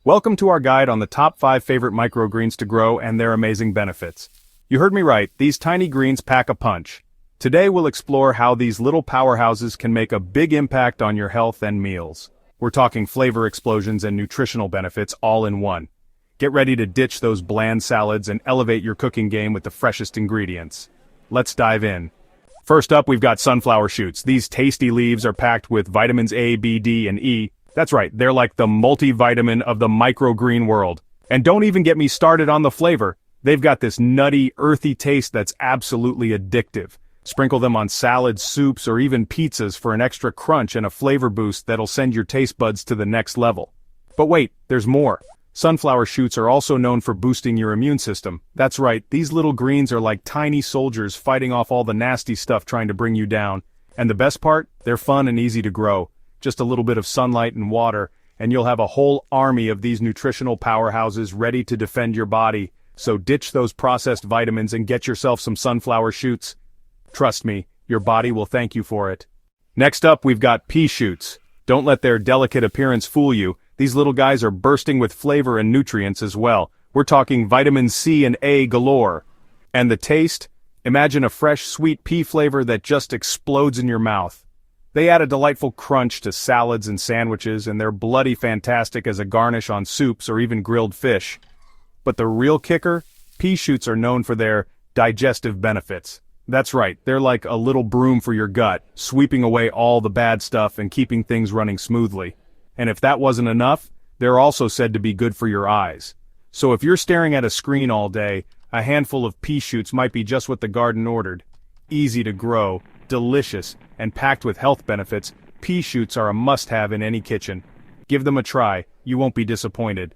Welcome to our guide on the top 5 favorite microgreens to grow and their amazing benefits. You heard me right, these tiny greens pack a punch. Today we'll explore how these little powerhouses can make a big impact on your health and meals. We're talking flavor explosions and nutritional benefits all in one. Get ready to ditch those bland salads and elevate your cooking game with the freshest ingredients. Let's dive in. First up, we've got sunflower shoots. These tasty leaves are packed with vitamins A, B, D, and E. That's right, they're like the multivitamin of the microgreen world. And don't even get me started on the flavor. They've got this nutty, earthy taste that's absolutely addictive. Sprinkle them on salads, soups, or even pizzas for an extra crunch and a flavor boost that'll send your taste buds to the next level. But wait, there's more. Sunflower shoots are also known for boosting your immune system. That's right, these little greens are like tiny soldiers fighting off all the nasty stuff trying to bring you down. And the best part? They're fun and easy to grow. Just a little bit of sunlight and water, and you'll have a whole army of these nutritional powerhouses ready to defend your body. So ditch those processed vitamins and get yourself some sunflower shoots. Trust me, your body will thank you for it. Next up, we've got pea shoots. Don't let their delicate appearance fool you. These little guys are bursting with flavor and nutrients as well. We're talking vitamin C and A galore. And the taste? Imagine a fresh, sweet pea flavor that just explodes in your mouth. They add a delightful crunch to salads and sandwiches, and they're bloody fantastic as a garnish on soups or even grilled fish. But the real kicker? Pea shoots are known for their digestive benefits. That's right, they're like a little broom for your gut, sweeping away all the bad stuff and keeping things running smoothly. And if that wasn't enough, they're also said to be good for your eyes. So if you're staring at a screen all day, a handful of pea shoots might be just what the garden ordered. Easy to grow, delicious, and packed with health benefits, pea shoots are a must-have in any kitchen. Give them a try, you won't be disappointed.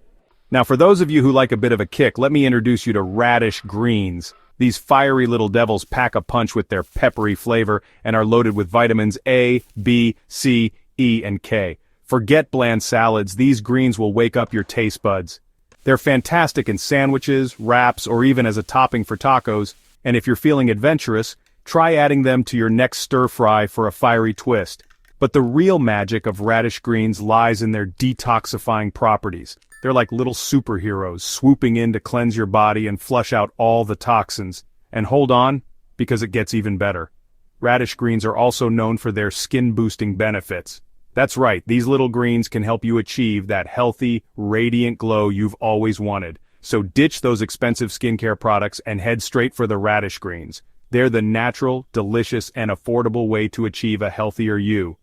Now for those of you who like a bit of a kick, let me introduce you to radish greens. These fiery little devils pack a punch with their peppery flavor and are loaded with vitamins A, B, C, E, and K. Forget bland salads, these greens will wake up your taste buds. They're fantastic in sandwiches, wraps, or even as a topping for tacos, and if you're feeling adventurous, try adding them to your next stir-fry for a fiery twist. But the real magic of radish greens lies in their detoxifying properties. They're like little superheroes, swooping in to cleanse your body and flush out all the toxins. And hold on, because it gets even better. Radish greens are also known for their skin-boosting benefits. That's right, these little greens can help you achieve that healthy, radiant glow you've always wanted. So ditch those expensive skincare products and head straight for the radish greens. They're the natural, delicious, and affordable way to achieve a healthier you.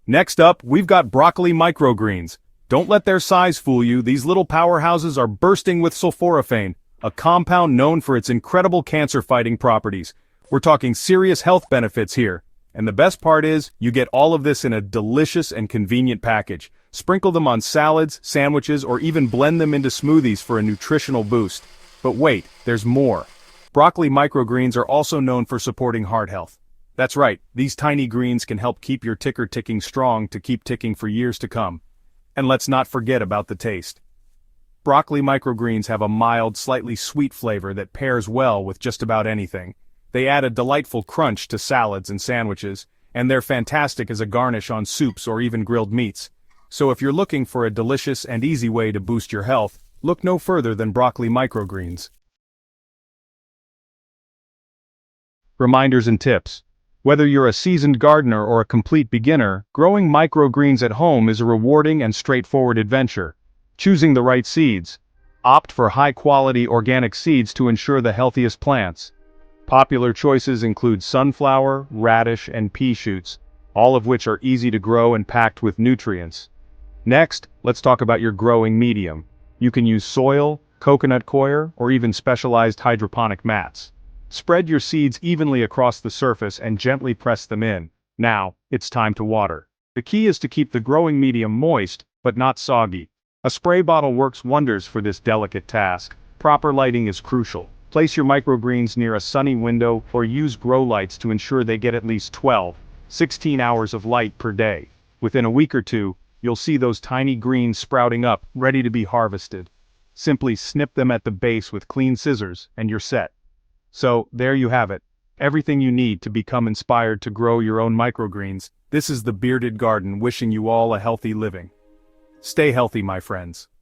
Next up, we've got broccoli microgreens. Don't let their size fool you, these little powerhouses are bursting with sulforaphane, a compound known for its incredible cancer-fighting properties. We're talking serious health benefits here. And the best part is, you get all of this in a delicious and convenient package. Sprinkle them on salads, sandwiches, or even blend them into smoothies for a nutritional boost. But wait, there's more. Broccoli microgreens are also known for supporting heart health. That's right, these tiny greens can help keep your ticker ticking strong to keep ticking for years to come. And let's not forget about the taste. Broccoli microgreens have a mild, slightly sweet flavor that pairs well with just about anything. They add a delightful crunch to salads and sandwiches, and they're fantastic as a garnish on soups or even grilled meats. So if you're looking for a delicious and easy way to boost your health, look no further than broccoli microgreens. Reminders and tips. Whether you're a seasoned gardener or a complete beginner, growing microgreens at home is a rewarding and straightforward adventure. Choosing the right seeds. Opt for high-quality organic seeds to ensure the healthiest plants. Popular choices include sunflower, radish, and pea shoots, all of which are easy to grow and packed with nutrients. Next, let's talk about your growing medium. You can use soil, coconut coir, or even specialized hydroponic mats. Spread your seeds evenly across the surface and gently press them in. Now, it's time to water. The key is to keep the growing medium moist, but not soggy. A spray bottle works wonders for this delicate task. Proper lighting is crucial. Place your microgreens near a sunny window or use grow lights to ensure they get at least 16 hours of light per day. Within a week or two, you'll see those tiny greens sprouting up, ready to be harvested. Simply snip them at the base with clean scissors, and you're set. So, there you have it. Everything you need to become inspired to grow your own microgreens. This is the Bearded Garden wishing you all a healthy living. Stay healthy, my friends.